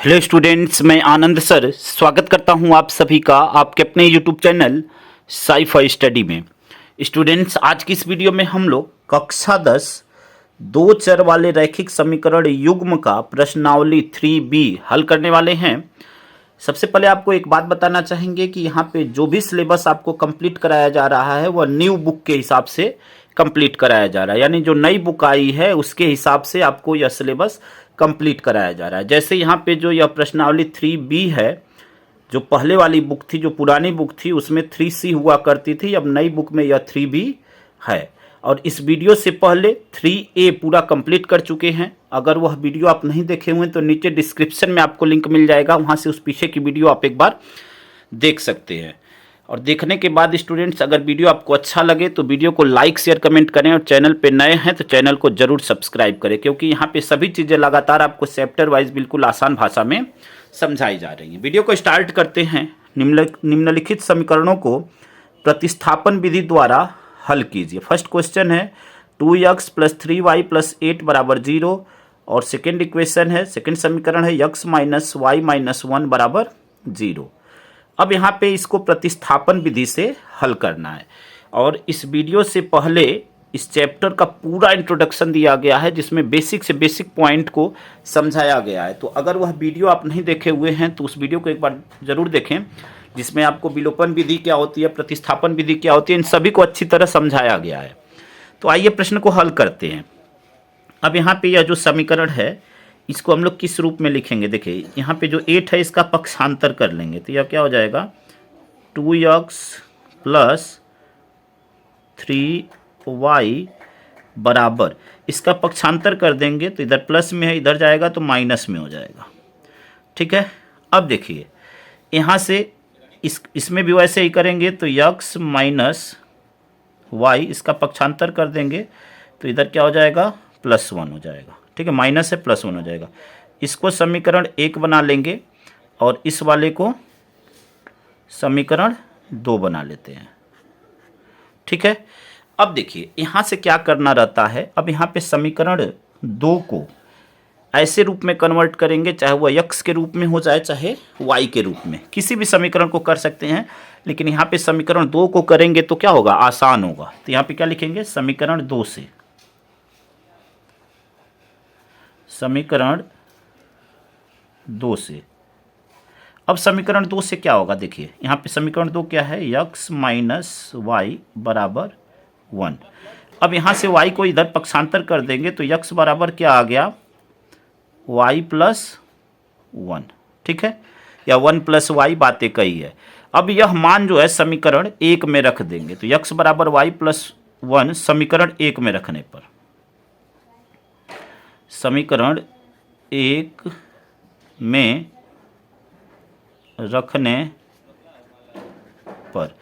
Hello students, मैं आनंद sir स्वागत करता हूं आप सभी का आपके अपने यूट्यूब चैनल साई-फाई स्टडी में। स्टूडेंट्स, आज की इस वीडियो में हम लोग कक्षा 10 दो चर वाले रैखिक समीकरण युग्म का प्रश्नावली 3B हल करने वाले हैं। सबसे पहले आपको एक बात बताना चाहेंगे कि यहाँ पे जो भी सिलेबस आपको कंप्लीट कराया जा रहा है वह न्यू बुक के हिसाब से कंप्लीट कराया जा रहा है, यानी जो नई बुक आई है उसके हिसाब से आपको यह सिलेबस कंप्लीट कराया जा रहा है। जैसे यहाँ पे जो यह प्रश्नावली 3B है, जो पहले वाली बुक थी, जो पुरानी बुक थी, उसमें 3C हुआ करती थी, अब नई बुक में यह 3B है। और इस वीडियो से पहले 3A पूरा कंप्लीट कर चुके हैं। अगर वह वीडियो आप नहीं देखे हुए तो नीचे डिस्क्रिप्शन में आपको लिंक मिल जाएगा, वहाँ से उस पीछे की वीडियो आप एक बार देख सकते हैं। और देखने के बाद स्टूडेंट्स, अगर वीडियो आपको अच्छा लगे तो वीडियो को लाइक शेयर कमेंट करें, और चैनल पे नए हैं तो चैनल को जरूर सब्सक्राइब करें, क्योंकि यहाँ पे सभी चीज़ें लगातार आपको चैप्टर वाइज बिल्कुल आसान भाषा में समझाई जा रही हैं। वीडियो को स्टार्ट करते हैं। निम्नलिखित समीकरणों को प्रतिस्थापन विधि द्वारा हल कीजिए। फर्स्ट क्वेश्चन है 2x + 3y + 8 = 0, और सेकेंड इक्वेशन है, सेकेंड समीकरण है x - y - 1 = 0। अब यहाँ पे इसको प्रतिस्थापन विधि से हल करना है, और इस वीडियो से पहले इस चैप्टर का पूरा इंट्रोडक्शन दिया गया है, जिसमें बेसिक से बेसिक पॉइंट को समझाया गया है। तो अगर वह वीडियो आप नहीं देखे हुए हैं तो उस वीडियो को एक बार ज़रूर देखें, जिसमें आपको विलोपन विधि क्या होती है, प्रतिस्थापन विधि क्या होती है, इन सभी को अच्छी तरह समझाया गया है। तो आइए प्रश्न को हल करते हैं। अब यहाँ पे यह जो समीकरण है इसको हम लोग किस रूप में लिखेंगे? देखिए, यहाँ पे जो 8 है इसका पक्षांतर कर लेंगे तो यह क्या हो जाएगा, 2x + 3y बराबर, इसका पक्षांतर कर देंगे तो इधर प्लस में है, इधर जाएगा तो माइनस में हो जाएगा। ठीक है। अब देखिए यहाँ से इसमें भी वैसे ही करेंगे तो x - y, इसका पक्षांतर कर देंगे तो इधर क्या हो जाएगा, +1 हो जाएगा। ठीक है, माइनस से +1 हो जाएगा। इसको समीकरण 1 बना लेंगे और इस वाले को समीकरण 2 बना लेते हैं। ठीक है। अब देखिए यहाँ से क्या करना रहता है, अब यहाँ पे समीकरण 2 को ऐसे रूप में कन्वर्ट करेंगे, चाहे वह x के रूप में हो जाए चाहे y के रूप में, किसी भी समीकरण को कर सकते हैं, लेकिन यहाँ पे समीकरण 2 को करेंगे तो क्या होगा, आसान होगा। तो यहाँ पे क्या लिखेंगे, समीकरण 2 से, समीकरण 2 से। अब समीकरण 2 से क्या होगा, देखिए यहाँ पे समीकरण 2 क्या है, x - y = 1। अब यहाँ से y को इधर पक्षांतर कर देंगे तो x बराबर क्या आ गया, y + 1। ठीक है, या 1 + y बातें कही है। अब यह मान जो है समीकरण 1 में रख देंगे तो x बराबर y + 1 समीकरण 1 में रखने पर, समीकरण 1 में रखने पर,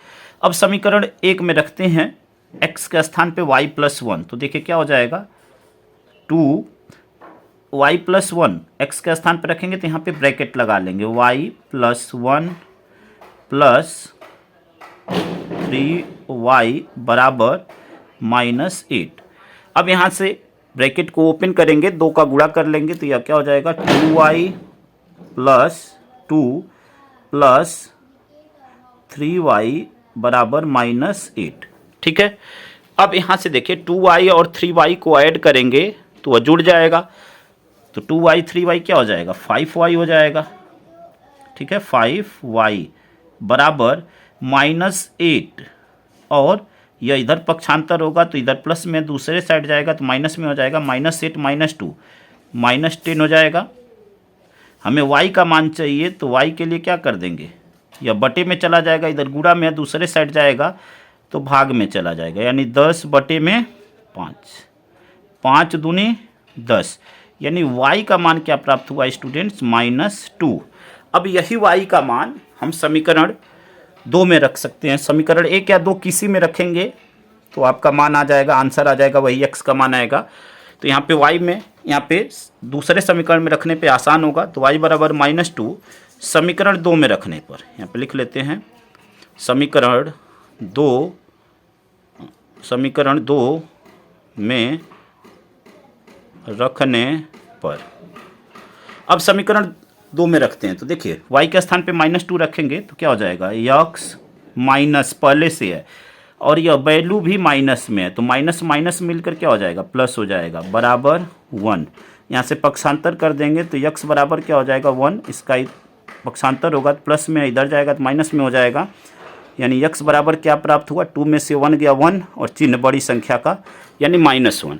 अब समीकरण 1 में रखते हैं x के स्थान पे y + 1, तो देखिए क्या हो जाएगा, 2y + 1 x के स्थान पे रखेंगे तो यहाँ पे ब्रैकेट लगा लेंगे, y + 1 + 3y = -8। अब यहाँ से ब्रैकेट को ओपन करेंगे, 2 का गुणा कर लेंगे तो यह क्या हो जाएगा, 2y + 2 + 3y = -8। ठीक है। अब यहाँ से देखिए 2y और 3y को ऐड करेंगे तो वह जुड़ जाएगा, तो 2y 3y क्या हो जाएगा, 5y हो जाएगा। ठीक है, 5y = -8, और यह इधर पक्षांतर होगा तो इधर प्लस में दूसरे साइड जाएगा तो माइनस में हो जाएगा, -8 - 2 -10 हो जाएगा। हमें y का मान चाहिए तो y के लिए क्या कर देंगे, यह बटे में चला जाएगा, इधर गुणा में दूसरे साइड जाएगा तो भाग में चला जाएगा, यानी 10/5, 5 दूनी 10, यानी y का मान क्या प्राप्त हुआ स्टूडेंट्स, -2। अब यही y का मान हम समीकरण 2 में रख सकते हैं। समीकरण 1 या 2 किसी में रखेंगे तो आपका मान आ जाएगा, आंसर आ जाएगा, वही x का मान आएगा। तो यहाँ पे y में, यहाँ पे दूसरे समीकरण में रखने पे आसान होगा, तो y बराबर -2 समीकरण 2 में रखने पर, यहाँ पे लिख लेते हैं समीकरण 2 में रखने पर। अब समीकरण 2 में रखते हैं तो देखिए y के स्थान पे -2 रखेंगे तो क्या हो जाएगा, यक्स माइनस पहले से है और यह वैल्यू भी माइनस में है तो माइनस माइनस मिलकर क्या हो जाएगा, प्लस हो जाएगा, बराबर 1। यहाँ से पक्षांतर कर देंगे तो यक्स बराबर क्या हो जाएगा, 1। इसका पक्षांतर होगा तो प्लस में, इधर जाएगा तो माइनस में हो जाएगा, यानी यक्स बराबर क्या प्राप्त हुआ, 2 में से 1 गया 1 और चिन्ह बड़ी संख्या का यानी -1।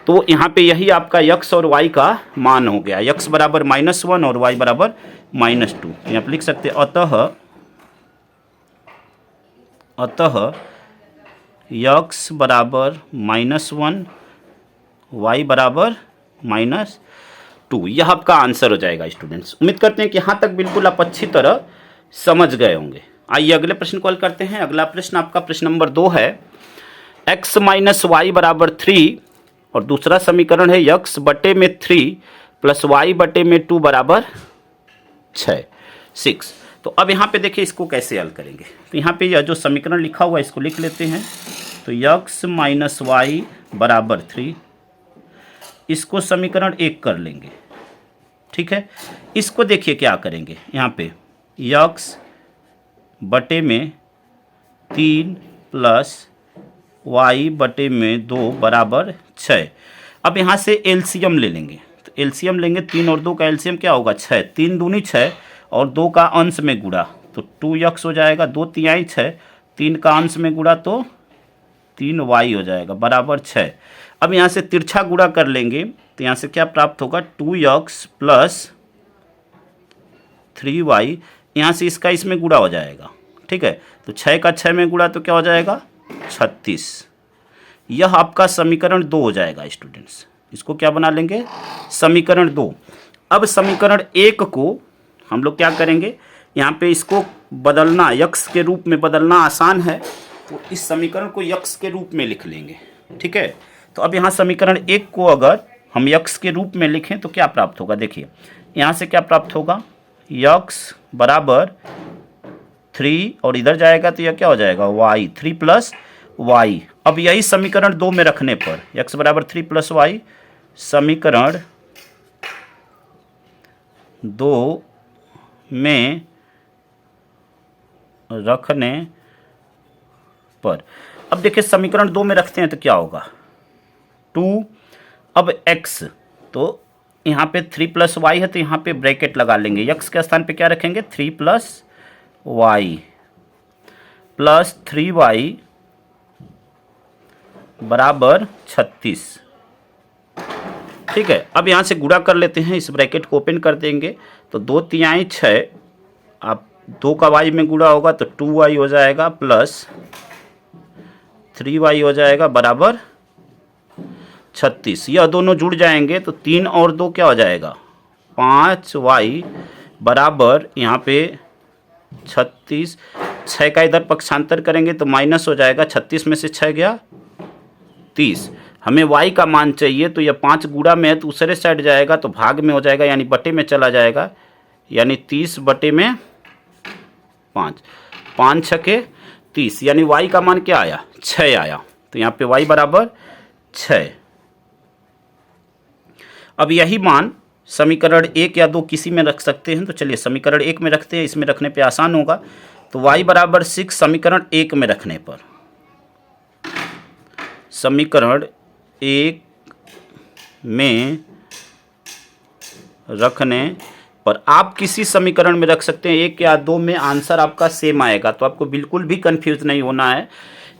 तो यहाँ पे यही आपका यक्स और वाई का मान हो गया, यक्स बराबर -1 और वाई बराबर -2। यहाँ पर लिख सकते हैं अतः यक्स बराबर -1 वाई बराबर -2। यह आपका आंसर हो जाएगा स्टूडेंट्स। उम्मीद करते हैं कि यहाँ तक बिल्कुल आप अच्छी तरह समझ गए होंगे। आइए अगले प्रश्न को हल करते हैं। अगला प्रश्न आपका प्रश्न नंबर 2 है, x माइनस वाई बराबर 3 और दूसरा समीकरण है x बटे में 3 प्लस वाई बटे में 2 बराबर 6। तो अब यहाँ पे देखिए इसको कैसे हल करेंगे। तो यहाँ पे यह जो समीकरण लिखा हुआ है इसको लिख लेते हैं। तो x माइनस वाई बराबर 3, इसको समीकरण 1 कर लेंगे, ठीक है। इसको देखिए क्या करेंगे, यहाँ पे x बटे में 3 प्लस वाई बटे में 2 बराबर 6। अब यहाँ से एलसीएम ले लेंगे। तो एलसीएम लेंगे, 3 और 2 का एलसीएम क्या होगा, 6। 3 दूनी 6 और 2 का अंश में गुणा तो 2x हो जाएगा, 2 तिहाई 6, 3 का अंश में गुणा तो 3y हो जाएगा बराबर 6। अब यहाँ से तिरछा गुणा कर लेंगे तो यहाँ से क्या प्राप्त होगा, 2x प्लस 3y, यहाँ से इसका इसमें गुणा हो जाएगा, ठीक है। तो 6 का 6 में गुणा तो क्या हो जाएगा, 36। यह आपका समीकरण 2 हो जाएगा स्टूडेंट्स। इसको क्या बना लेंगे, समीकरण 2। अब समीकरण 1 को हम लोग क्या करेंगे, यहाँ पे इसको बदलना, यक्स के रूप में बदलना आसान है तो इस समीकरण को यक्स के रूप में लिख लेंगे, ठीक है। तो अब यहाँ समीकरण 1 को अगर हम यक्स के रूप में लिखें तो क्या प्राप्त होगा, देखिए यहाँ से क्या प्राप्त होगा, यक्स बराबर 3 और इधर जाएगा तो यह क्या हो जाएगा, y, 3 प्लस वाई। अब यही समीकरण 2 में रखने पर x बराबर 3 प्लस वाई, समीकरण 2 में रखने पर, अब देखिए समीकरण 2 में रखते हैं तो क्या होगा, 2। अब x, तो यहाँ पे 3 प्लस वाई है तो यहाँ पे ब्रैकेट लगा लेंगे, x के स्थान पे क्या रखेंगे, 3 प्लस वाई प्लस 3y बराबर 36, ठीक है। अब यहाँ से गुणा कर लेते हैं, इस ब्रैकेट को ओपन कर देंगे तो 2 तिहाई 6, आप 2 का y में गुणा होगा तो 2y हो जाएगा प्लस 3y हो जाएगा बराबर 36। यह दोनों जुड़ जाएंगे तो 3 और 2 क्या हो जाएगा, 5y बराबर यहाँ पे 36। 6 का इधर पक्षांतर करेंगे तो माइनस हो जाएगा, 36 में से 6 गया 30। हमें y का मान चाहिए तो यह 5 गुणा में है तो दूसरे साइड जाएगा तो भाग में हो जाएगा यानी बटे में चला जाएगा, यानी 30 बटे में 5, 5 छके 30, यानी y का मान क्या आया, 6 आया। तो यहाँ पे y बराबर 6। अब यही मान समीकरण 1 या 2 किसी में रख सकते हैं, तो चलिए समीकरण 1 में रखते हैं, इसमें रखने पे आसान होगा। तो y बराबर 6 समीकरण 1 में रखने पर, समीकरण 1 में रखने पर आप किसी समीकरण में रख सकते हैं, 1 या 2 में आंसर आपका सेम आएगा, तो आपको बिल्कुल भी कंफ्यूज नहीं होना है।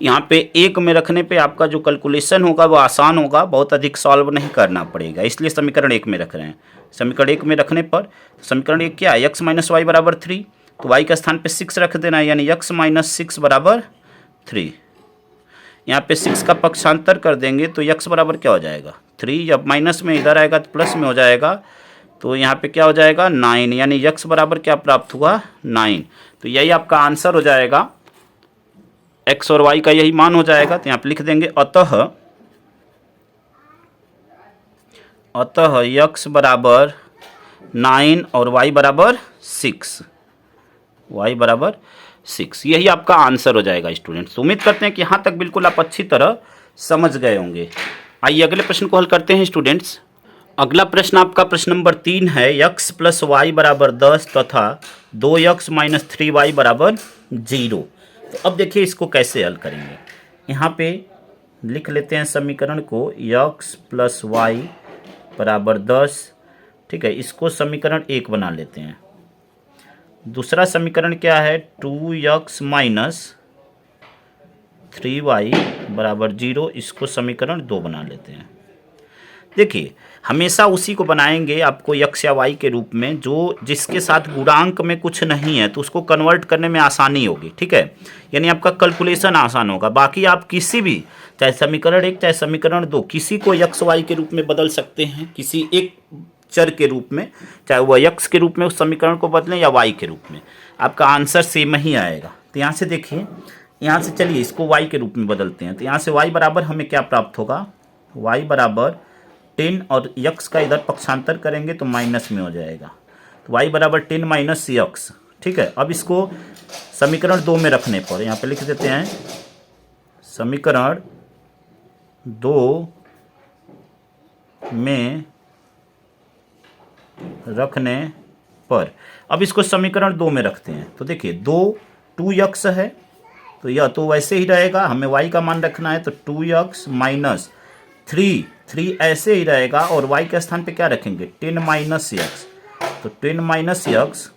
यहाँ पे 1 में रखने पे आपका जो कैलकुलेशन होगा वो आसान होगा, बहुत अधिक सॉल्व नहीं करना पड़ेगा, इसलिए समीकरण 1 में रख रहे हैं। समीकरण 1 में रखने पर समीकरण 1 क्या है, x माइनस वाई बराबर 3, तो y के स्थान पे 6 रख देना है, यानी x माइनस 6 बराबर 3। यहाँ पे 6 का पक्षांतर कर देंगे तो x बराबर क्या हो जाएगा, 3। जब माइनस में इधर आएगा तो प्लस में हो जाएगा, तो यहाँ पे क्या हो जाएगा 9, यानी x बराबर क्या प्राप्त हुआ, 9। तो यही आपका आंसर हो जाएगा, x और y का यही मान हो जाएगा। तो यहाँ पे लिख देंगे अतः x बराबर 9 और y बराबर 6, y बराबर 6, यही आपका आंसर हो जाएगा स्टूडेंट्स। उम्मीद करते हैं कि यहाँ तक बिल्कुल आप अच्छी तरह समझ गए होंगे। आइए अगले प्रश्न को हल करते हैं स्टूडेंट्स। अगला प्रश्न आपका प्रश्न नंबर 3 है, x प्लस वाई बराबर 10 तथा 2x माइनस 3y बराबर 0। तो अब देखिए इसको कैसे हल करेंगे। यहाँ पे लिख लेते हैं समीकरण को, x प्लस वाई बराबर 10, ठीक है। इसको समीकरण 1 बना लेते हैं। दूसरा समीकरण क्या है, 2x माइनस 3y बराबर 0, इसको समीकरण 2 बना लेते हैं। देखिए हमेशा उसी को बनाएंगे आपको x या y के रूप में जो जिसके साथ गुणांक में कुछ नहीं है, तो उसको कन्वर्ट करने में आसानी होगी, ठीक है। यानी आपका कैलकुलेशन आसान होगा। बाकी आप किसी भी, चाहे समीकरण 1 चाहे समीकरण 2, किसी को x y के रूप में बदल सकते हैं, किसी एक चर के रूप में, चाहे वह x के रूप में उस समीकरण को बदलें या y के रूप में, आपका आंसर सेम ही आएगा। तो यहाँ से देखिए, यहाँ से चलिए इसको y के रूप में बदलते हैं। तो यहाँ से y बराबर हमें क्या प्राप्त होगा, y बराबर 10 और x का इधर पक्षांतर करेंगे तो माइनस में हो जाएगा। तो y बराबर 10 माइनस x, ठीक है। अब इसको समीकरण 2 में रखने पर यहाँ पे लिख देते हैं, समीकरण 2 में रखने पर, अब इसको समीकरण 2 में रखते हैं। तो देखिए 2x है, तो यह तो वैसे ही रहेगा, हमें y का मान रखना है, तो 2x माइनस 3 ऐसे ही रहेगा, और y के स्थान पे क्या रखेंगे, 10 माइनस x, तो 10 माइनस x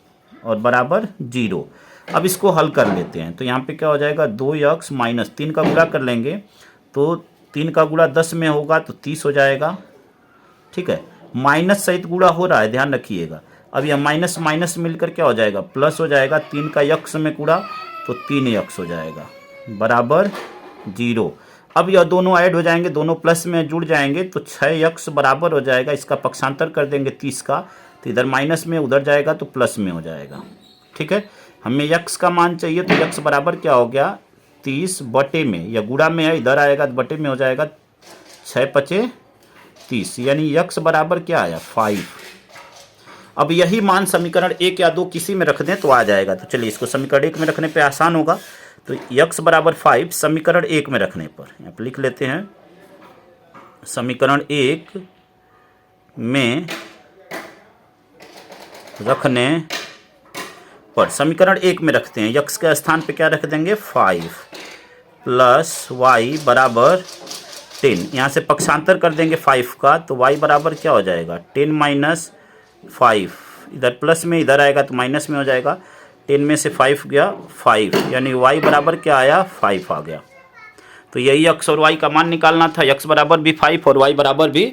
और बराबर 0। अब इसको हल कर लेते हैं। तो यहाँ पे क्या हो जाएगा, 2x माइनस 3 का गुणा कर लेंगे, तो 3 का गुणा 10 में होगा तो 30 हो जाएगा, ठीक है। माइनस सहित गुणा हो रहा है, ध्यान रखिएगा। अब यह माइनस माइनस मिलकर क्या हो जाएगा, प्लस हो जाएगा। 3 का x में गुणा तो 3x हो जाएगा बराबर 0। अब यह दोनों ऐड हो जाएंगे, दोनों प्लस में जुड़ जाएंगे, तो 6x बराबर हो जाएगा, इसका पक्षांतर कर देंगे 30 का, तो इधर माइनस में उधर जाएगा तो प्लस में हो जाएगा, ठीक है। हमें x का मान चाहिए, तो x बराबर क्या हो गया, 30 बटे में, या गुणा में है इधर आएगा तो बटे में हो जाएगा, 6 पचे 30, यानी x बराबर क्या आया, 5। अब यही मान समीकरण 1 या 2 किसी में रख दें तो आ जाएगा। तो चलिए इसको समीकरण 1 में रखने पे आसान होगा। तो x बराबर 5 समीकरण 1 में रखने पर, यहाँ पे लिख लेते हैं, समीकरण 1 में रखने पर, समीकरण 1 में रखते हैं, x के स्थान पे क्या रख देंगे, 5 प्लस y बराबर 10, यहाँ से पक्षांतर कर देंगे 5 का, तो y बराबर क्या हो जाएगा, 10 माइनस 5, इधर प्लस में इधर आएगा तो माइनस में हो जाएगा। 10 में से 5 गया 5, यानी y बराबर क्या आया, 5 आ गया। तो यही x और y का मान निकालना था, x बराबर भी 5 और y बराबर भी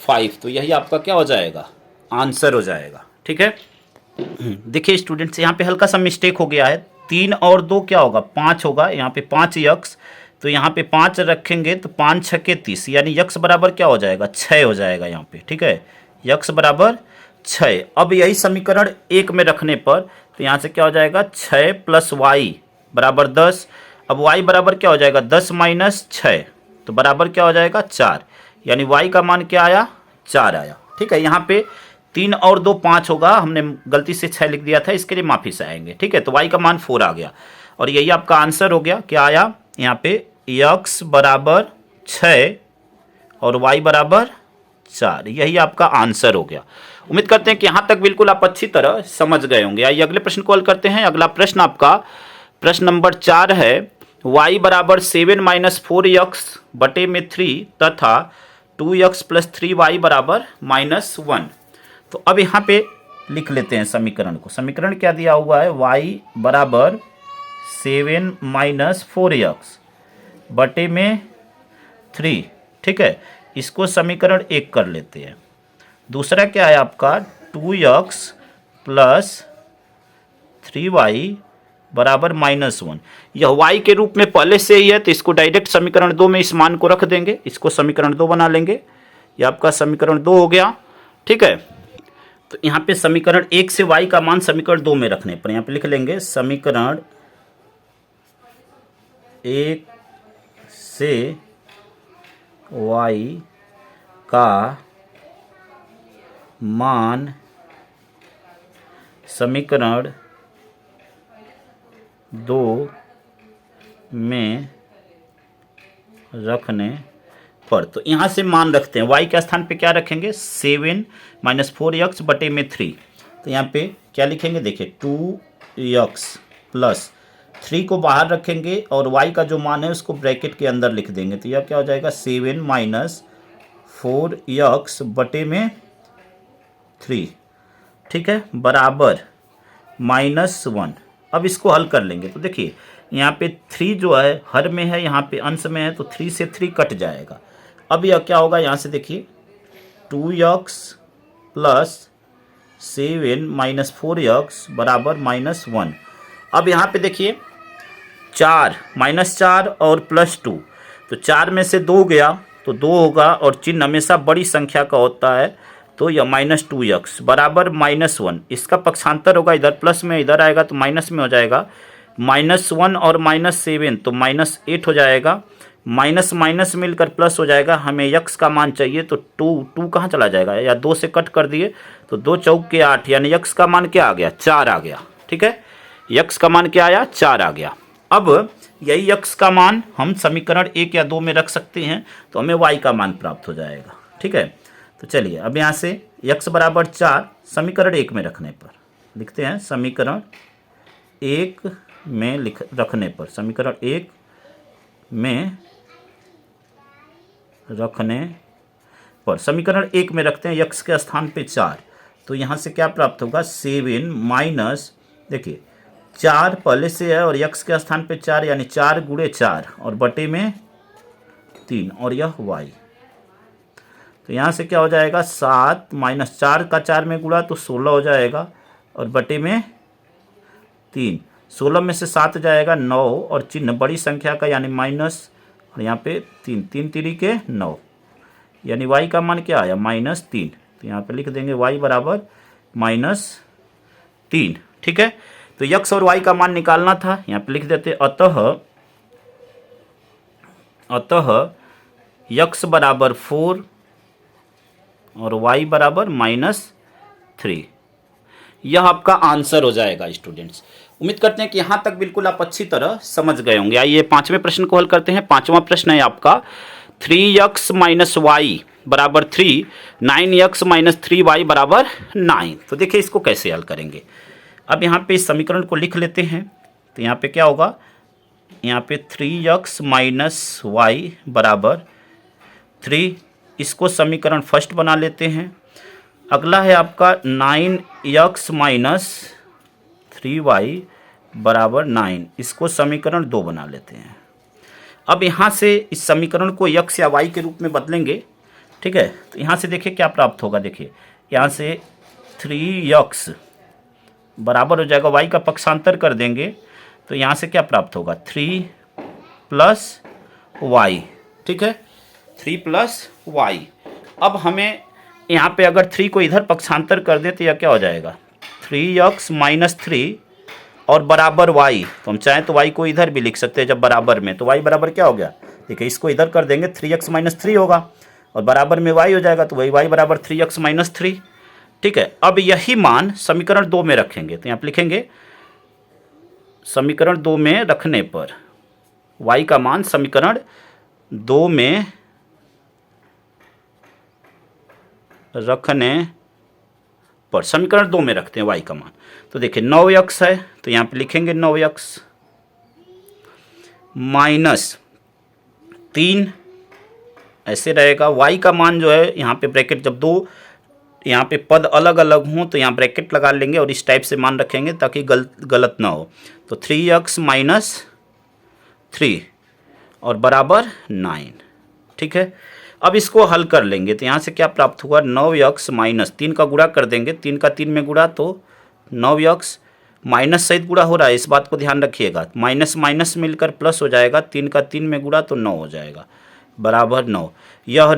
5, तो यही आपका क्या हो जाएगा, आंसर हो जाएगा, ठीक है। देखिए स्टूडेंट्स, यहाँ पे हल्का सा मिस्टेक हो गया है, 3 और 2 क्या होगा, 5 होगा, यहाँ पे 5x, तो यहाँ पे 5 रखेंगे तो 5 छके 30, यानी x बराबर क्या हो जाएगा, 6 हो जाएगा यहाँ पे, ठीक है। x बराबर 6। अब यही समीकरण 1 में रखने पर, तो यहाँ से क्या हो जाएगा, 6 प्लस वाई बराबर 10। अब y बराबर क्या हो जाएगा, 10 माइनस 6, तो बराबर क्या हो जाएगा, 4, यानी y का मान क्या आया, 4 आया, ठीक है। यहाँ पे 3 और 2 5 होगा, हमने गलती से 6 लिख दिया था, इसके लिए माफ़ी से आएंगे, ठीक है। तो y का मान 4 आ गया, और यही आपका आंसर हो गया। क्या आया यहाँ पे, x बराबर 6 और y बराबर 4, यही आपका आंसर हो गया। उम्मीद करते हैं कि यहाँ तक बिल्कुल आप अच्छी तरह समझ गए होंगे। आइए अगले प्रश्न को हल करते हैं। अगला प्रश्न आपका प्रश्न नंबर 4 है, y बराबर 7 माइनस 4x बटे में 3 तथा 2x प्लस 3y बराबर -1। तो अब यहाँ पे लिख लेते हैं समीकरण को। समीकरण क्या दिया हुआ है, y बराबर 7 माइनस 4x बटे में 3, ठीक है। इसको समीकरण 1 कर लेते हैं। दूसरा क्या है आपका, 2x प्लस 3y बराबर -1। यह y के रूप में पहले से ही है, तो इसको डायरेक्ट समीकरण 2 में इस मान को रख देंगे, इसको समीकरण 2 बना लेंगे। यह आपका समीकरण 2 हो गया, ठीक है। तो यहाँ पे समीकरण 1 से y का मान समीकरण 2 में रखने पर यहाँ पे लिख लेंगे, समीकरण 1 से y का मान समीकरण 2 में रखने पर। तो यहाँ से मान रखते हैं, y के स्थान पे क्या रखेंगे, 7 माइनस 4x बटे में 3। तो यहाँ पे क्या लिखेंगे, देखिए 2x प्लस 3 को बाहर रखेंगे और y का जो मान है उसको ब्रैकेट के अंदर लिख देंगे। तो यह क्या हो जाएगा, 7 माइनस 4x बटे में 3, ठीक है, बराबर -1। अब इसको हल कर लेंगे तो देखिए यहाँ पे 3 जो है हर में है, यहाँ पे अंश में है, तो 3 से 3 कट जाएगा। अब यह क्या होगा, यहाँ से देखिए 2x प्लस 7 माइनस 4x बराबर -1। अब यहाँ पे देखिए 4 -4 और +2, तो 4 में से 2 गया तो 2 होगा, और चिन्ह हमेशा बड़ी संख्या का होता है, तो यह -2x बराबर -1। इसका पक्षांतर होगा, इधर प्लस में इधर आएगा तो माइनस में हो जाएगा, -1 और -7 तो -8 हो जाएगा, माइनस माइनस मिलकर प्लस हो जाएगा। हमें यक्स का मान चाहिए, तो 2 कहाँ चला जाएगा, या 2 से कट कर दिए तो 2 चौक के 8, यानी यक्स का मान क्या आ गया, 4 आ गया। ठीक है, यक्स का मान क्या आया, 4 आ गया। अब यही यक्स का मान हम समीकरण 1 या 2 में रख सकते हैं, तो हमें वाई का मान प्राप्त हो जाएगा। ठीक है, तो चलिए अब यहाँ से यक्स बराबर 4 समीकरण 1 में रखने पर लिखते हैं, समीकरण 1 में रखने पर, समीकरण 1 में रखने पर, समीकरण 1 में रखते हैं यक्स के स्थान पे 4। तो यहाँ से क्या प्राप्त होगा, 7 माइनस, देखिए 4 पहले से है और यक्स के स्थान पे 4, यानी 4 गुणे 4 और बटे में 3, और यह y। तो यहाँ से क्या हो जाएगा, 7 माइनस 4 का 4 में गुणा तो 16 हो जाएगा, और बटे में 3, 16 में से 7 जाएगा 9, और चिन्ह बड़ी संख्या का यानी माइनस, और यहाँ पे 3 3 3 के 9, यानी y का मान क्या आया, -3। तो यहाँ पे लिख देंगे y बराबर -3। ठीक है, तो यक्स और y का मान निकालना था, यहाँ पे लिख देते अतः यक्स बराबर 4 और y बराबर -3। यह आपका आंसर हो जाएगा स्टूडेंट्स। उम्मीद करते हैं कि यहाँ तक बिल्कुल आप अच्छी तरह समझ गए होंगे। आइए 5वें प्रश्न को हल करते हैं। 5वां प्रश्न है आपका 3x माइनस वाई बराबर 3, 9x माइनस 3y बराबर 9। तो देखिए इसको कैसे हल करेंगे। अब यहाँ पे इस समीकरण को लिख लेते हैं। तो यहाँ पे क्या होगा, यहाँ पे 3x माइनस वाई बराबर 3, इसको समीकरण फर्स्ट बना लेते हैं। अगला है आपका 9x माइनस 3y बराबर 9, इसको समीकरण 2 बना लेते हैं। अब यहाँ से इस समीकरण को x या y के रूप में बदलेंगे। ठीक है, तो यहाँ से देखिए क्या प्राप्त होगा, देखिए यहाँ से 3x बराबर हो जाएगा, y का पक्षांतर कर देंगे तो यहाँ से क्या प्राप्त होगा, 3 प्लस y। ठीक है, 3 प्लस y। अब हमें यहाँ पे अगर 3 को इधर पक्षांतर कर दे तो यह क्या हो जाएगा, 3x माइनस 3 और बराबर y। तो हम चाहें तो y को इधर भी लिख सकते हैं जब बराबर में, तो y बराबर क्या हो गया, देखिए इसको इधर कर देंगे 3x माइनस 3 होगा और बराबर में y हो जाएगा, तो वही y बराबर 3x माइनस 3। ठीक है, अब यही मान समीकरण 2 में रखेंगे। तो यहाँ पे लिखेंगे समीकरण 2 में रखने पर y का मान समीकरण 2 में रखने पर, समीकरण 2 में रखते हैं y का मान। तो देखिए 9x है, तो यहाँ पे लिखेंगे 9x माइनस 3 ऐसे रहेगा। y का मान जो है यहाँ पे ब्रैकेट, जब दो यहाँ पे पद अलग अलग हों तो यहाँ ब्रैकेट लगा लेंगे और इस टाइप से मान रखेंगे ताकि गलत ना हो। तो 3x माइनस 3 और बराबर 9। ठीक है, अब इसको हल कर लेंगे तो यहाँ से क्या प्राप्त हुआ, 9x माइनस 3 का गुणा कर देंगे, 3 का 3 में गुणा तो 9x, माइनस सहित गुणा हो रहा है, इस बात को ध्यान रखिएगा, माइनस माइनस मिलकर प्लस हो जाएगा, 3 का 3 में गुणा तो 9 हो जाएगा बराबर 9। यह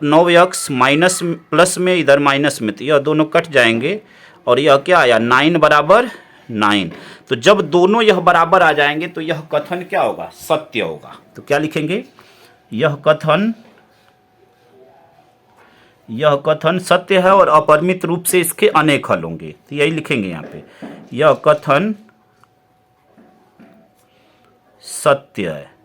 9x माइनस प्लस में इधर माइनस में, तो यह दोनों कट जाएंगे और यह क्या आया, 9 बराबर 9। तो जब दोनों यह बराबर आ जाएंगे तो यह कथन क्या होगा, सत्य होगा। तो क्या लिखेंगे, यह कथन सत्य है और अपरिमित रूप से इसके अनेक हल होंगे। तो यही लिखेंगे यहाँ पे, यह कथन सत्य है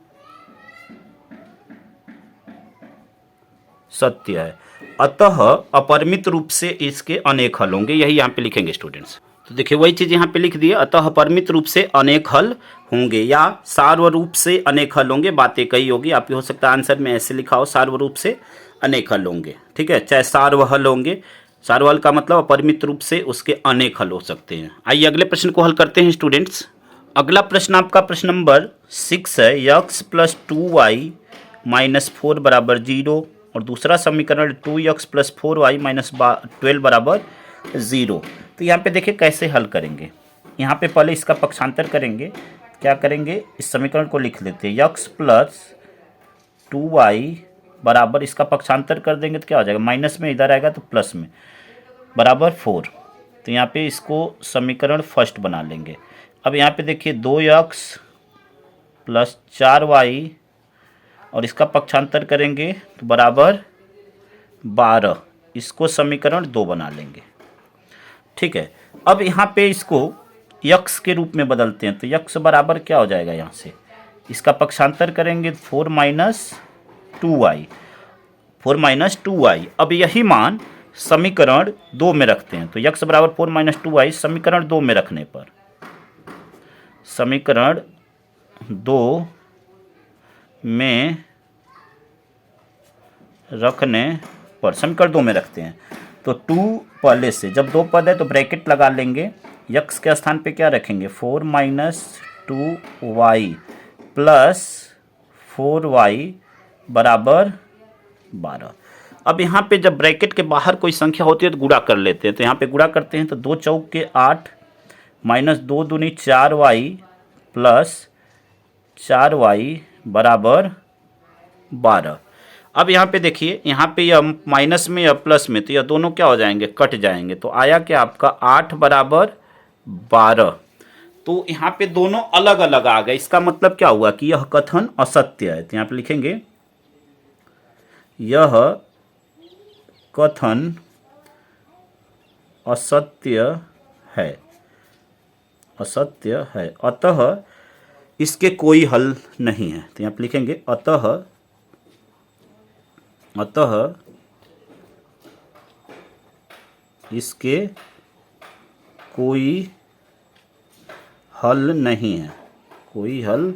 सत्य है, अतः अपरिमित रूप से इसके अनेक हल होंगे, यही यहाँ पे लिखेंगे स्टूडेंट्स। तो देखिए वही चीज़ यहाँ पे लिख दिए, अतः अपरिमित रूप से अनेक हल होंगे या सार्वरूप से अनेक हल होंगे, बात एक ही होगी। आपके हो सकता है आंसर में ऐसे लिखा हो सार्वरूप से अनेक हल होंगे, ठीक है, चाहे सार्वहल होंगे। सार्वहल का मतलब अपरिमित रूप से उसके अनेक हल हो सकते हैं। आइए अगले प्रश्न को हल करते हैं स्टूडेंट्स। अगला प्रश्न आपका प्रश्न नंबर 6 है, यक्स प्लस 2y माइनस 4 बराबर 0 और दूसरा समीकरण 2x प्लस 4y माइनस 12 बराबर 0। तो यहाँ पे देखिए कैसे हल करेंगे। यहाँ पे पहले इसका पक्षांतर करेंगे। क्या करेंगे, इस समीकरण को लिख लेते हैं, यक्स प्लस 2y बराबर, इसका पक्षांतर कर देंगे तो क्या हो जाएगा, माइनस में इधर आएगा तो प्लस में, बराबर 4। तो यहाँ पे इसको समीकरण फर्स्ट बना लेंगे। अब यहाँ पे देखिए 2x प्लस 4y और इसका पक्षांतर करेंगे तो बराबर 12, इसको समीकरण 2 बना लेंगे, ठीक है। अब यहाँ पे इसको यक्स के रूप में बदलते हैं, तो यक्स बराबर क्या हो जाएगा, यहाँ से इसका पक्षांतर करेंगे 4 माइनस 2y। अब यही मान समीकरण 2 में रखते हैं, तो यक्स बराबर 4 माइनस 2y समीकरण 2 में रखने पर, समीकरण 2 में रखने पर समीकरण 2 में रखते हैं तो 2 पहले से, जब 2 पद है तो ब्रैकेट लगा लेंगे, यक्स के स्थान पे क्या रखेंगे 4 माइनस 2y प्लस 4y बराबर 12। अब यहाँ पे जब ब्रैकेट के बाहर कोई संख्या होती है तो गुणा कर लेते हैं, तो यहाँ पे गुणा करते हैं तो 2 चौक के 8 माइनस 2 दूनी 4y प्लस 4y बराबर 12। अब यहाँ पे देखिए, यहाँ पे यह माइनस में या प्लस में, तो यह दोनों क्या हो जाएंगे, कट जाएंगे, तो आया क्या आपका 8 बराबर 12। तो यहाँ पे दोनों अलग अलग आ गए, इसका मतलब क्या हुआ कि यह कथन असत्य है। तो यहाँ पे लिखेंगे यह कथन असत्य है, असत्य है, अतः इसके कोई हल नहीं है। तो यहाँ पे लिखेंगे अतः इसके कोई हल नहीं है, कोई हल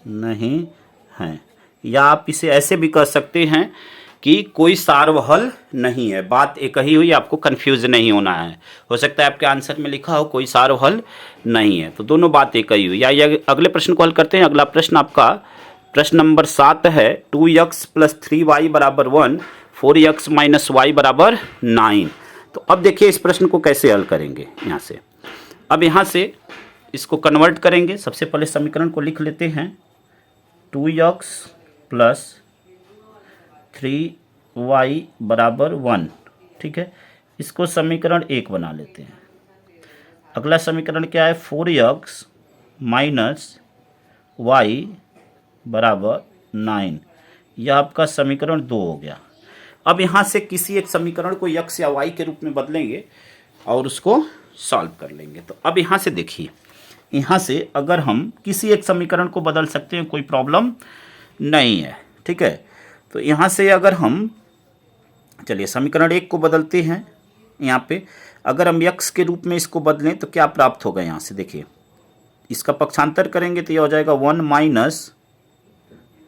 नहीं है। या आप इसे ऐसे भी कर सकते हैं कि कोई सार्वहल नहीं है, बात एक ही हुई, आपको कंफ्यूज नहीं होना है। हो सकता है आपके आंसर में लिखा हो कोई सार्वहल नहीं है, तो दोनों बात एक ही हुई। या अगले प्रश्न को हल करते हैं। अगला प्रश्न आपका प्रश्न नंबर 7 है, 2x प्लस 3y बराबर 1, 4x माइनस y बराबर 9। तो अब देखिए इस प्रश्न को कैसे हल करेंगे। यहाँ से अब यहाँ से इसको कन्वर्ट करेंगे। सबसे पहले समीकरण को लिख लेते हैं, 2x प्लस 3y बराबर 1, ठीक है, इसको समीकरण 1 बना लेते हैं। अगला समीकरण क्या है, 4x माइनस y बराबर 9, यह आपका समीकरण 2 हो गया। अब यहाँ से किसी एक समीकरण को x या y के रूप में बदलेंगे और उसको सॉल्व कर लेंगे। तो अब यहाँ से देखिए, यहाँ से अगर हम किसी एक समीकरण को बदल सकते हैं, कोई प्रॉब्लम नहीं है, ठीक है। तो यहाँ से अगर हम, चलिए समीकरण 1 को बदलते हैं। यहाँ पे अगर हम x के रूप में इसको बदलें तो क्या प्राप्त होगा, यहाँ से देखिए इसका पक्षांतर करेंगे तो यह हो जाएगा 1 माइनस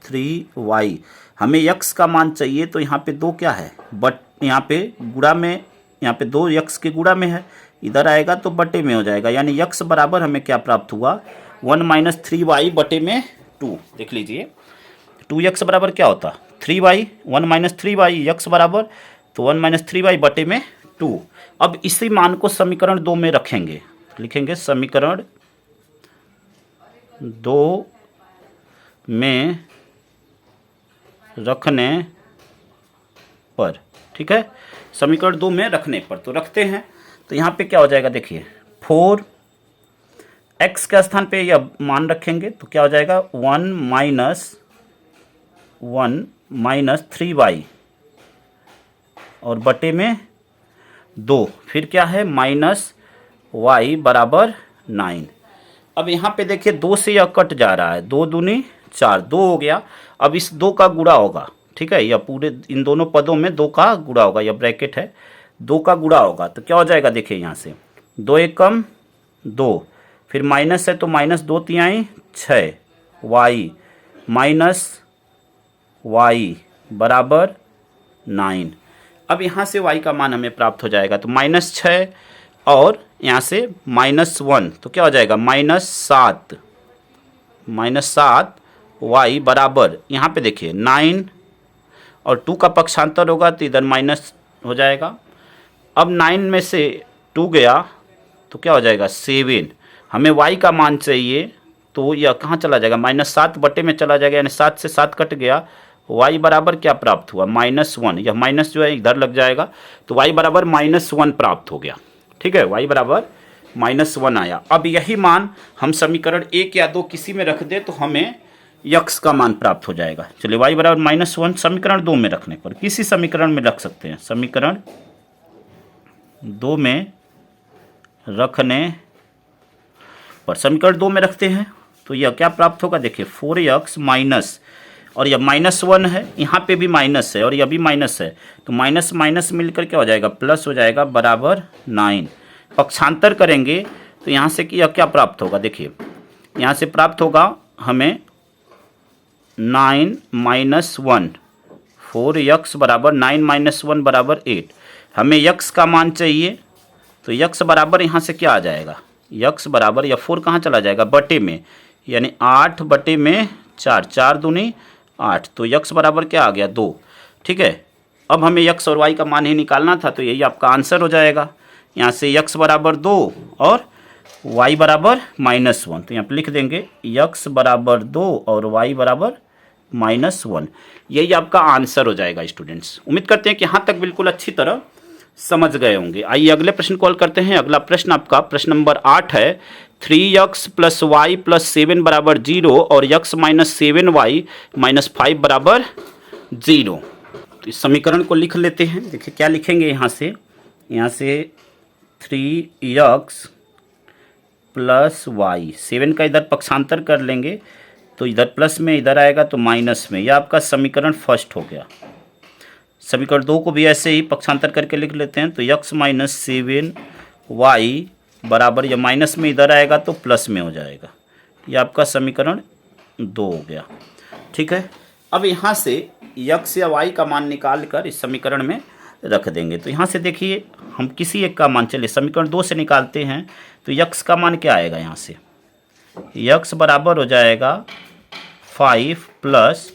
3y। हमें x का मान चाहिए, तो यहाँ पे 2 क्या है, बट यहाँ पे गुणा में, यहाँ पे 2 x के गुणा में है, इधर आएगा तो बटे में हो जाएगा, यानी x बराबर हमें क्या प्राप्त हुआ, 1 माइनस 3y बटे में 2। देख लीजिए 2x बराबर क्या होता, 3y, 1 माइनस 3y, x बराबर तो 1 माइनस 3y बटे में 2। अब इसी मान को समीकरण 2 में रखेंगे, लिखेंगे समीकरण 2 में रखने पर, ठीक है, समीकरण 2 में रखने पर, तो रखते हैं। तो यहाँ पे क्या हो जाएगा, देखिए 4 x के स्थान पे यह मान रखेंगे तो क्या हो जाएगा 1 माइनस 3y और बटे में 2, फिर क्या है माइनस y बराबर 9। अब यहाँ पे देखिए 2 से यह कट जा रहा है, 2 दूनी 4, 2 हो गया। अब इस 2 का गुणा होगा, ठीक है, या पूरे इन दोनों पदों में 2 का गुणा होगा, या ब्रैकेट है 2 का गुणा होगा, तो क्या हो जाएगा देखिए यहाँ से 2 एकम 2, फिर माइनस है तो माइनस 2 तिहाई 6 वाई माइनस वाई बराबर 9। अब यहाँ से y का मान हमें प्राप्त हो जाएगा, तो -6 और यहाँ से -1, तो क्या हो जाएगा -7 y बराबर, यहाँ पे देखिए 9 और 2 का पक्षांतर होगा तो इधर माइनस हो जाएगा। अब 9 में से 2 गया तो क्या हो जाएगा 7। हमें y का मान चाहिए, तो यह कहाँ चला जाएगा -7 बटे में चला जाएगा, यानी 7 से 7 कट गया, y बराबर क्या प्राप्त हुआ -1। यह माइनस जो है इधर लग जाएगा, तो y बराबर -1 प्राप्त हो गया। ठीक है, y बराबर -1 आया। अब यही मान हम समीकरण 1 या 2 किसी में रख दे तो हमें यक्स का मान प्राप्त हो जाएगा। चलिए y बराबर -1 समीकरण 2 में रखने पर, किसी समीकरण में रख सकते हैं, समीकरण 2 में रखने पर, समीकरण 2 में रखते हैं तो यह क्या प्राप्त होगा देखिए 4x माइनस, और यह -1 है, यहाँ पे भी माइनस है और यह भी माइनस है, तो माइनस माइनस मिलकर क्या हो जाएगा प्लस हो जाएगा बराबर 9। पक्षांतर करेंगे तो यहाँ से कि यह क्या प्राप्त होगा देखिए, यहाँ से प्राप्त होगा हमें 9 - 1, 4x बराबर 9 - 1 बराबर 8। हमें यक्स का मान चाहिए, तो यक्स बराबर यहाँ से क्या आ जाएगा, यक्स बराबर या 4 कहाँ चला जाएगा बटे में, यानी 8 बटे में 4, 4 दूनी 8, तो यक्स बराबर क्या आ गया 2। ठीक है, अब हमें यक्स और वाई का मान ही निकालना था, तो यही आपका आंसर हो जाएगा। यहाँ से यक्स बराबर 2 और वाई बराबर -1, तो यहाँ पे लिख देंगे यक्स बराबर 2 और वाई बराबर -1। यही आपका आंसर हो जाएगा स्टूडेंट्स। उम्मीद करते हैं कि यहाँ तक बिल्कुल अच्छी तरह समझ गए होंगे। आइए अगले प्रश्न को हल करते हैं। अगला प्रश्न आपका प्रश्न नंबर 8 है, 3x + y + 7 बराबर 0 और x - 7y - 5 बराबर 0। तो इस समीकरण को लिख लेते हैं। देखिए क्या लिखेंगे यहाँ से 3x + y, 7 का इधर पक्षांतर कर लेंगे तो इधर प्लस में, इधर आएगा तो माइनस में। यह आपका समीकरण फर्स्ट हो गया। समीकरण 2 को भी ऐसे ही पक्षांतर करके लिख लेते हैं, तो x - 7y बराबर, या माइनस में इधर आएगा तो प्लस में हो जाएगा। ये आपका समीकरण 2 हो गया। ठीक है, अब यहाँ से x या y का मान निकाल कर इस समीकरण में रख देंगे। तो यहाँ से देखिए हम किसी एक का मान, चलिए समीकरण 2 से निकालते हैं, तो x का मान क्या आएगा, यहाँ से x बराबर हो जाएगा 5 +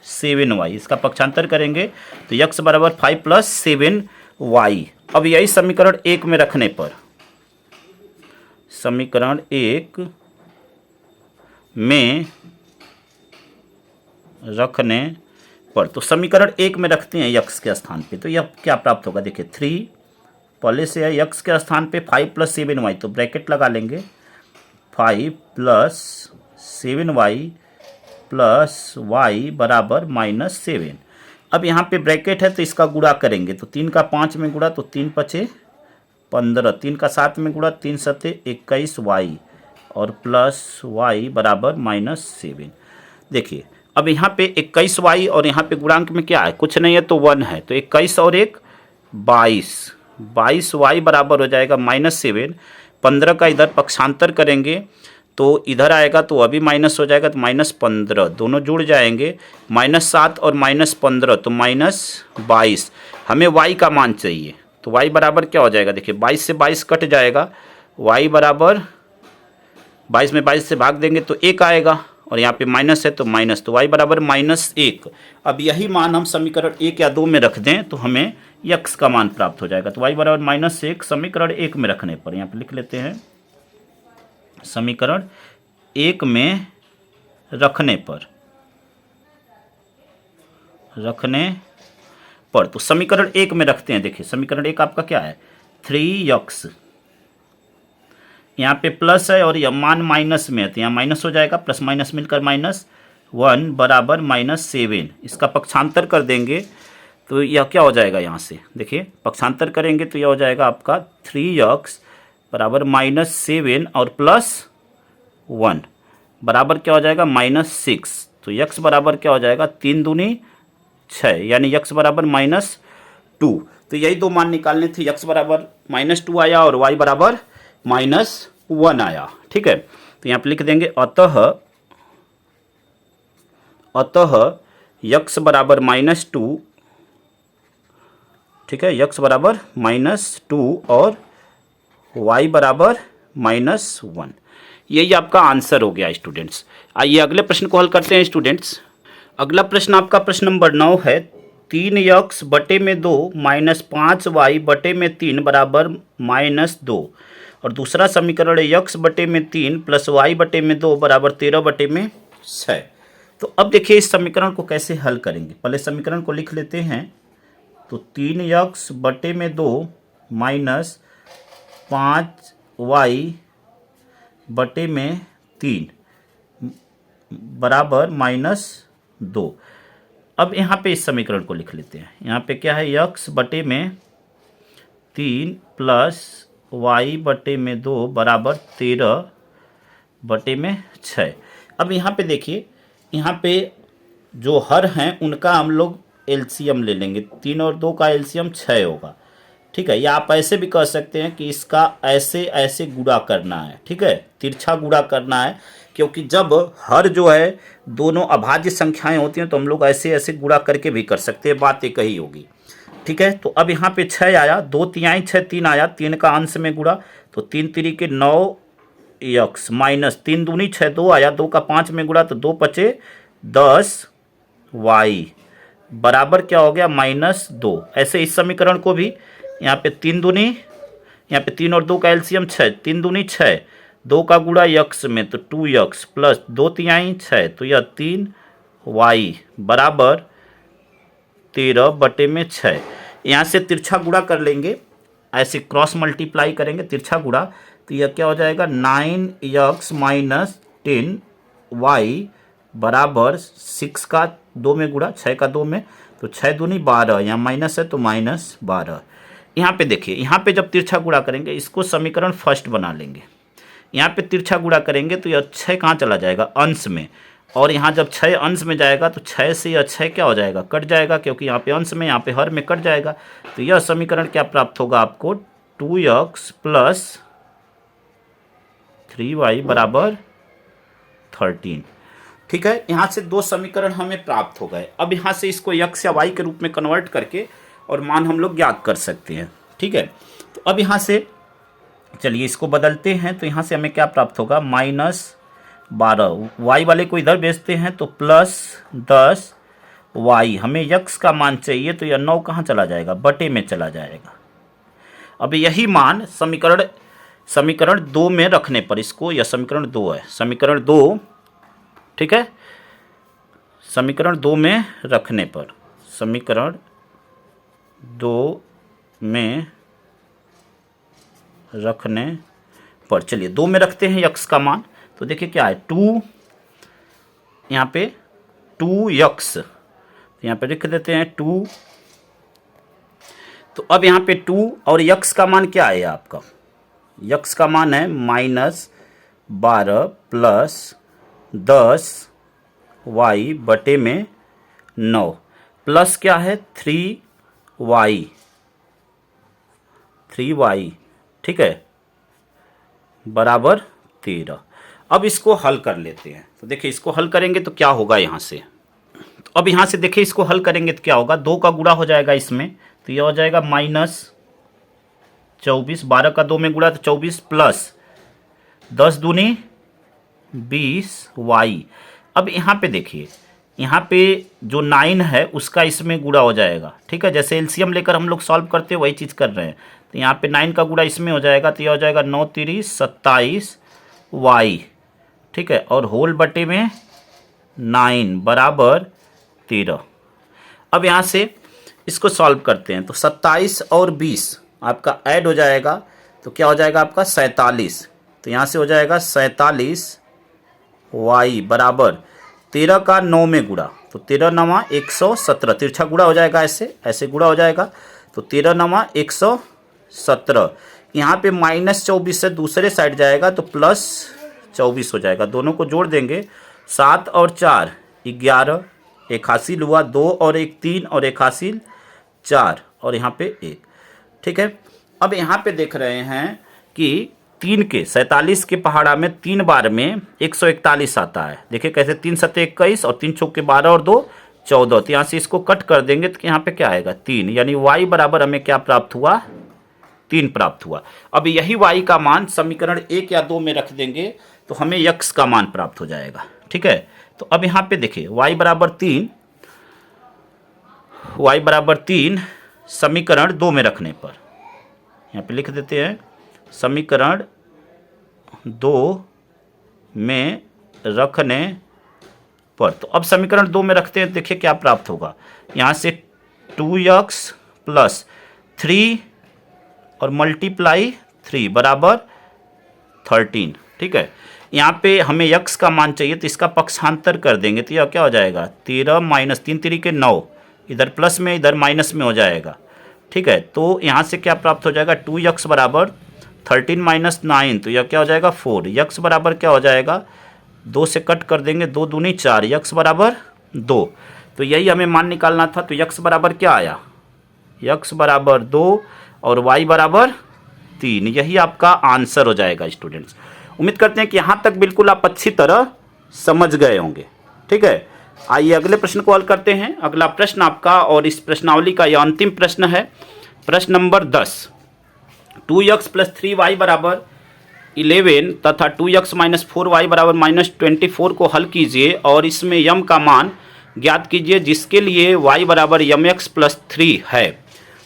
7y। इसका पक्षांतर करेंगे तो x बराबर 5 + 7y। अब यही समीकरण 1 में रखने पर, समीकरण 1 में रखने पर, तो समीकरण 1 में रखते हैं x के स्थान पे, तो यह क्या प्राप्त होगा देखिए 3 पहले से है, x के स्थान पे 5 + 7y, तो ब्रैकेट लगा लेंगे 5 + 7y + y बराबर -7। अब यहाँ पे ब्रैकेट है तो इसका गुणा करेंगे, तो 3 का 5 में गुणा तो 3 × 5 = 15, 3 का 7 में गुणा 3 × 7 = 21y और प्लस y बराबर -7। देखिए अब यहाँ पे 21y और यहाँ पे गुणांक में क्या है, कुछ नहीं है तो 1 है, तो 21 और 1 22, 22y बराबर हो जाएगा -7। 15 का इधर पक्षांतर करेंगे तो इधर आएगा तो अभी माइनस हो जाएगा, तो -15 दोनों जुड़ जाएंगे, -7 और -15 तो -22। हमें y का मान चाहिए, तो y बराबर क्या हो जाएगा देखिए 22 से 22 कट जाएगा, y बराबर 22 में 22 से भाग देंगे तो 1 आएगा, और यहाँ पे माइनस है तो माइनस, तो y बराबर -1। अब यही मान हम समीकरण 1 या 2 में रख दें तो हमें x का मान प्राप्त हो जाएगा, तो y बराबर -1 समीकरण 1 में रखने पर, यहाँ पे लिख लेते हैं समीकरण 1 में रखने पर, तो समीकरण 1 में रखते हैं। देखिए समीकरण 1 आपका क्या है 3x, यहाँ पे प्लस है और यह मान माइनस में है, तो यहाँ माइनस हो जाएगा, प्लस माइनस मिलकर -1 बराबर -7। इसका पक्षांतर कर देंगे तो यह क्या हो जाएगा, यहाँ से देखिए पक्षांतर करेंगे तो यह हो जाएगा आपका 3x बराबर -7 और +1 बराबर क्या हो जाएगा -6। तो x बराबर क्या हो जाएगा 3 दूनी 6, यानी x बराबर -2। तो यही दो मान निकालने थे, x बराबर -2 आया और y बराबर -1 आया। ठीक है, तो यहाँ पे लिख देंगे अतः x बराबर -2, ठीक है, x बराबर -2 और y बराबर -1। यही आपका आंसर हो गया स्टूडेंट्स। आइए अगले प्रश्न को हल करते हैं स्टूडेंट्स। अगला प्रश्न आपका प्रश्न नंबर 9 है। 3x बटे में 2 -5y बटे में 3 बराबर -2 और दूसरा समीकरण है x बटे में 3 प्लस y बटे में 2 बराबर 13 बटे में 6। तो अब देखिए इस समीकरण को कैसे हल करेंगे। पहले समीकरण को लिख लेते हैं। तो 3x बटे में 2 -5y बटे में 3 बराबर -2। अब यहाँ पे इस समीकरण को लिख लेते हैं। यहाँ पे क्या है, x बटे में 3 प्लस y बटे में 2 बराबर 13 बटे में 6। अब यहाँ पे देखिए, यहाँ पे जो हर हैं उनका हम लोग एलसीएम ले लेंगे। 3 और 2 का एलसीएम 6 होगा। ठीक है, या आप ऐसे भी कह सकते हैं कि इसका ऐसे ऐसे गुणा करना है। ठीक है, तिरछा गुणा करना है, क्योंकि जब हर जो है दोनों अभाज्य संख्याएं होती हैं तो हम लोग ऐसे ऐसे गुणा करके भी कर सकते हैं, बात एक ही होगी। ठीक है, तो अब यहाँ पे 6 आया, 2 तिहाई 6 3 आया, 3 का अंश में गुणा, तो 3 तिरी 9x माइनस 3 दूनी 6 2 आया, 2 का 5 में गुणा, तो 2 पचे 10y बराबर क्या हो गया, -2। ऐसे इस समीकरण को भी यहाँ पे 3 दूनी, यहाँ पे 3 और 2 का एलसीएम 6, 3 दूनी 6, 2 का गुणा x में तो 2x प्लस 2 तिहाई 6, तो यह 3y बराबर 13 बटे में 6। यहाँ से तिरछा गुणा कर लेंगे, ऐसे क्रॉस मल्टीप्लाई करेंगे तिरछा गुणा, तो यह क्या हो जाएगा 9x माइनस 10y बराबर 6 का 2 में गुणा, 6 का 2 में, तो 6 दूनी 12, यहाँ माइनस है तो -12। यहाँ पे देखिए, यहाँ पे जब तिरछा गुणा करेंगे इसको समीकरण फर्स्ट बना लेंगे। यहाँ पे तिरछा गुणा करेंगे तो यह 6 कहाँ चला जाएगा, अंश में, और यहाँ जब 6 अंश में जाएगा तो 6 से यह 6 क्या हो जाएगा, कट जाएगा, क्योंकि यहाँ पे अंश में, यहाँ पे हर में कट जाएगा। तो यह समीकरण क्या प्राप्त होगा आपको, 2x प्लस 3y बराबर 13। ठीक है, यहाँ से दो समीकरण हमें प्राप्त हो गए। अब यहाँ से इसको x या y के रूप में कन्वर्ट करके और मान हम लोग ज्ञात कर सकते हैं। ठीक है, तो अब यहाँ से चलिए इसको बदलते हैं। तो यहाँ से हमें क्या प्राप्त होगा, -12, y वाले को इधर भेजते हैं तो +10y। हमें x का मान चाहिए, तो यह 9 कहाँ चला जाएगा, बटे में चला जाएगा। अब यही मान समीकरण 2 में रखने पर इसको, यह समीकरण 2 है, समीकरण 2, ठीक है, समीकरण 2 में रखने पर, समीकरण 2 में रखने पर, चलिए 2 में रखते हैं x का मान। तो देखिए क्या है, 2, यहाँ पे 2x, यहाँ पे लिख देते हैं 2। तो अब यहाँ पे 2 और x का मान क्या है आपका, x का मान है -12 प्लस 10y बटे में 9 प्लस क्या है 3y, ठीक है, बराबर 13। अब इसको हल कर लेते हैं। तो देखिए इसको हल करेंगे तो क्या होगा यहाँ से, तो अब यहाँ से देखिए इसको हल करेंगे तो क्या होगा, 2 का गुणा हो जाएगा इसमें, तो यह हो जाएगा -24, 12 का 2 में गुणा तो 24 प्लस 10 दूनी 20y। अब यहाँ पे देखिए, यहाँ पे जो 9 है उसका इसमें गुणा हो जाएगा। ठीक है, जैसे एलसीएम लेकर हम लोग सॉल्व करते हैं वही चीज़ कर रहे हैं। तो यहाँ पे 9 का गुणा इसमें हो जाएगा, तो यह हो जाएगा 9 3 27y, ठीक है, और होल बटे में 9 बराबर 13। अब यहाँ से इसको सॉल्व करते हैं। तो 27 और 20 आपका ऐड हो जाएगा, तो क्या हो जाएगा आपका 47। तो यहाँ से हो जाएगा 47y बराबर 13 का 9 में गुणा, तो 13 9 117, तिरछा गुणा हो जाएगा, ऐसे ऐसे गुणा हो जाएगा, तो 13 9 117। यहाँ पे -24 से दूसरे साइड जाएगा तो +24 हो जाएगा, दोनों को जोड़ देंगे, 7 और 4 11, एक हासिल हुआ, 2 और 1 3 और 1 हासिल 4 और यहाँ पे 1। ठीक है, अब यहाँ पे देख रहे हैं कि 3 के 47 के पहाड़ा में 3 बार में 141 आता है। देखिए कैसे, 3 सत्ते 21 और 3 चौके 12 और 2 14। तो यहाँ से इसको कट कर देंगे तो यहाँ पे क्या आएगा 3, यानी y बराबर हमें क्या प्राप्त हुआ 3 प्राप्त हुआ। अब यही y का मान समीकरण 1 या 2 में रख देंगे तो हमें x का मान प्राप्त हो जाएगा। ठीक है, तो अब यहाँ पे देखिए y बराबर 3 समीकरण 2 में रखने पर, यहाँ पे लिख देते हैं समीकरण 2 में रखने पर। तो अब समीकरण 2 में रखते हैं, देखिए क्या प्राप्त होगा। यहाँ से 2x प्लस 3 और मल्टीप्लाई 3 बराबर 13। ठीक है, यहाँ पे हमें x का मान चाहिए तो इसका पक्षांतर कर देंगे तो यह क्या हो जाएगा 13 माइनस 3 3 9, इधर प्लस में इधर माइनस में हो जाएगा। ठीक है, तो यहाँ से क्या प्राप्त हो जाएगा 2x बराबर 13 माइनस 9, तो यह क्या हो जाएगा 4। x बराबर क्या हो जाएगा 2 से कट कर देंगे, 2 दूनी 4, x बराबर 2। तो यही हमें मान निकालना था। तो x बराबर क्या आया, x बराबर 2 और y बराबर 3। यही आपका आंसर हो जाएगा स्टूडेंट्स। उम्मीद करते हैं कि यहाँ तक बिल्कुल आप अच्छी तरह समझ गए होंगे। ठीक है, आइए अगले प्रश्न को हल करते हैं। अगला प्रश्न आपका, और इस प्रश्नावली का यह अंतिम प्रश्न है, प्रश्न नंबर 10। 2x प्लस 3y बराबर 11 तथा 2x माइनस 4y बराबर माइनस 24 को हल कीजिए और इसमें यम का मान ज्ञात कीजिए जिसके लिए y बराबर mx प्लस 3 है।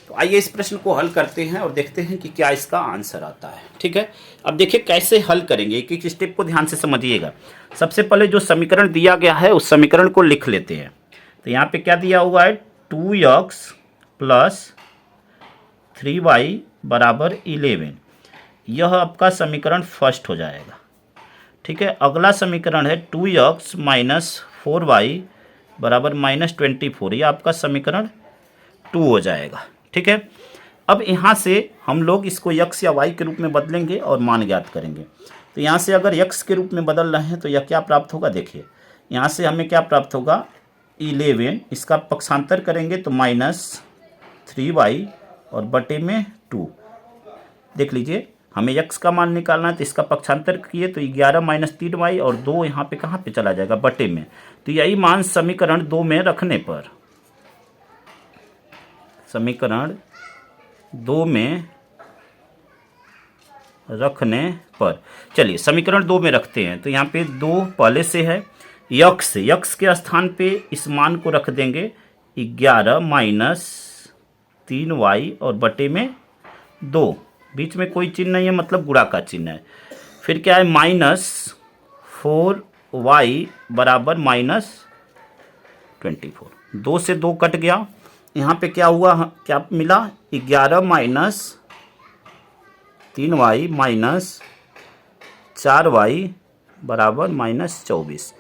तो आइए इस प्रश्न को हल करते हैं और देखते हैं कि क्या इसका आंसर आता है। ठीक है, अब देखिए कैसे हल करेंगे, एक एक स्टेप को ध्यान से समझिएगा। सबसे पहले जो समीकरण दिया गया है उस समीकरण को लिख लेते हैं। तो यहाँ पे क्या दिया हुआ है 2x प्लस 3y बराबर 11, यह आपका समीकरण फर्स्ट हो जाएगा। ठीक है, अगला समीकरण है 2x माइनस 4y बराबर माइनस 24, यह आपका समीकरण 2 हो जाएगा। ठीक है, अब यहाँ से हम लोग इसको x या y के रूप में बदलेंगे और मान ज्ञात करेंगे। तो यहाँ से अगर x के रूप में बदल रहे हैं तो यह क्या प्राप्त होगा, देखिए यहाँ से हमें क्या प्राप्त होगा 11, इसका पक्षांतर करेंगे तो माइनस 3y और बटे में 2। देख लीजिए हमें x का मान निकालना है तो इसका पक्षांतर किए तो 11 माइनस 3y और 2 यहाँ पे कहाँ पे चला जाएगा बटे में। तो यही मान समीकरण 2 में रखने पर, समीकरण 2 में रखने पर, चलिए समीकरण 2 में रखते हैं। तो यहाँ पे 2 पहले से है, x के स्थान पे इस मान को रख देंगे 11 माइनस 3y और बटे में 2, बीच में कोई चिन्ह नहीं है मतलब गुणा का चिन्ह है। फिर क्या है माइनस 4y बराबर माइनस 24, 2 से 2 कट गया। यहाँ पे क्या हुआ, क्या मिला 11 माइनस 3y माइनस 4y बराबर माइनस 24।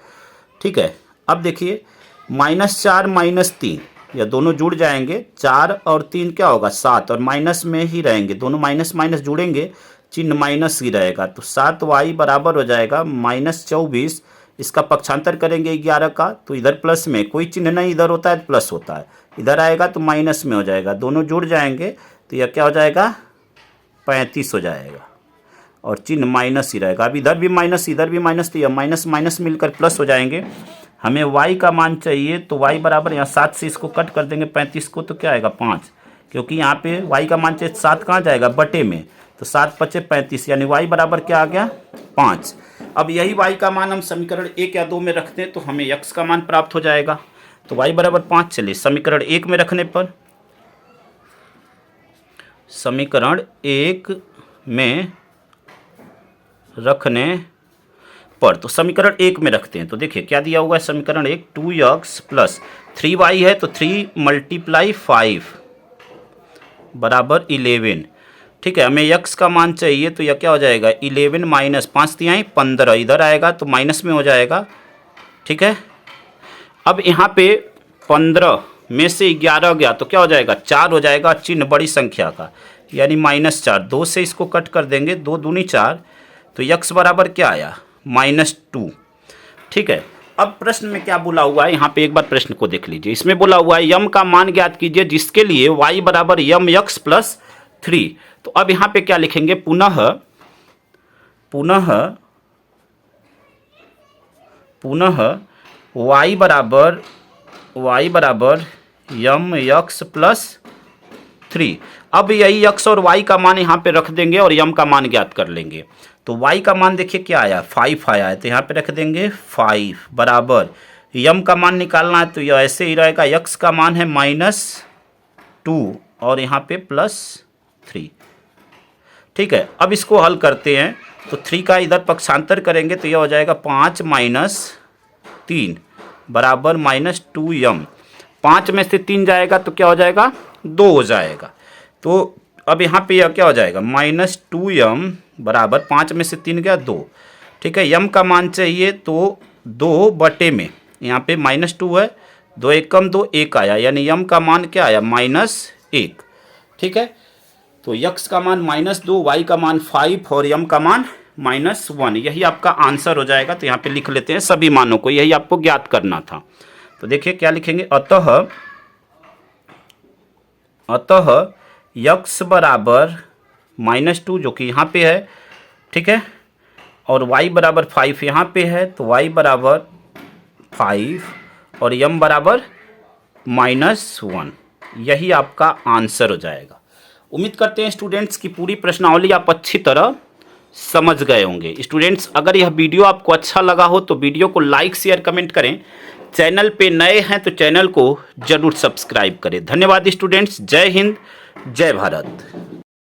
ठीक है, अब देखिए माइनस 4 माइनस 3 या दोनों जुड़ जाएंगे, 4 और 3 क्या होगा 7 और माइनस में ही रहेंगे, दोनों माइनस माइनस जुड़ेंगे, चिन्ह माइनस ही रहेगा। तो 7y बराबर हो जाएगा माइनस 24, इसका पक्षांतर करेंगे 11 का तो इधर प्लस में कोई चिन्ह नहीं, इधर होता है प्लस होता है, इधर आएगा तो माइनस में हो जाएगा, दोनों जुड़ जाएंगे तो यह क्या हो जाएगा 35 हो जाएगा और चिन्ह माइनस ही रहेगा। अब इधर भी माइनस इधर भी माइनस, तो यह माइनस माइनस मिलकर प्लस हो जाएंगे। हमें y का मान चाहिए तो y बराबर यहाँ 7 से इसको कट कर देंगे 35 को, तो क्या आएगा 5, क्योंकि यहाँ पे y का मान चाहिए 7 कहाँ जाएगा बटे में, तो 7 पचे 35, यानी y बराबर क्या आ गया 5। अब यही y का मान हम समीकरण 1 या 2 में रखते हैं तो हमें x का मान प्राप्त हो जाएगा। तो y बराबर 5, चलिए समीकरण 1 में रखने पर, समीकरण 1 में रखने पर, तो समीकरण 1 में रखते हैं। तो देखिए क्या दिया हुआ है समीकरण 1, 2x प्लस 3y है तो 3 मल्टीप्लाई 5 बराबर 11। ठीक है, हमें x का मान चाहिए तो यह क्या हो जाएगा 11 माइनस 5 तिहाई 15, इधर आएगा तो माइनस में हो जाएगा। ठीक है, अब यहाँ पे 15 में से 11 गया तो क्या हो जाएगा 4 हो जाएगा, चिन्ह बड़ी संख्या का यानी माइनस 4, 2 से इसको कट कर देंगे, 2 दूनी 4, तो x बराबर क्या आया -2। ठीक है, अब प्रश्न में क्या बोला हुआ है, यहाँ पे एक बार प्रश्न को देख लीजिए। इसमें बोला हुआ है यम का मान ज्ञात कीजिए जिसके लिए y बराबर यम एक्स प्लस 3। तो अब यहाँ पे क्या लिखेंगे, पुनः y बराबर यम एक्स प्लस 3। अब यही x और y का मान यहाँ पे रख देंगे और यम का मान ज्ञात कर लेंगे। तो y का मान देखिए क्या आया, 5 आया है, तो यहाँ पे रख देंगे 5 बराबर यम का मान निकालना है तो यह ऐसे ही रहेगा, x का मान है -2 और यहाँ पे +3। ठीक है, अब इसको हल करते हैं तो 3 का इधर पक्षांतर करेंगे तो यह हो जाएगा 5 - 3 बराबर -2m। 5 में से 3 जाएगा तो क्या हो जाएगा, 2 हो जाएगा। तो अब यहाँ पे यह क्या हो जाएगा, -2m बराबर 5 में से 3 गया 2। ठीक है, यम का मान चाहिए तो 2 बटे में यहाँ पे -2 है, 2 एकम 2 1 आया, यानी यम का मान क्या आया, -1। ठीक है, तो यक्स का मान -2, वाई का मान 5 और यम का मान -1। यही आपका आंसर हो जाएगा। तो यहाँ पे लिख लेते हैं सभी मानों को, यही आपको ज्ञात करना था। तो देखिए क्या लिखेंगे, अतः यक्स बराबर -2 जो कि यहाँ पे है, ठीक है, और y बराबर 5 यहाँ पे है, तो y बराबर 5 और यम बराबर -1। यही आपका आंसर हो जाएगा। उम्मीद करते हैं स्टूडेंट्स की पूरी प्रश्नावली आप अच्छी तरह समझ गए होंगे। स्टूडेंट्स, अगर यह वीडियो आपको अच्छा लगा हो तो वीडियो को लाइक शेयर कमेंट करें। चैनल पे नए हैं तो चैनल को जरूर सब्सक्राइब करें। धन्यवाद स्टूडेंट्स, जय हिंद, जय भारत।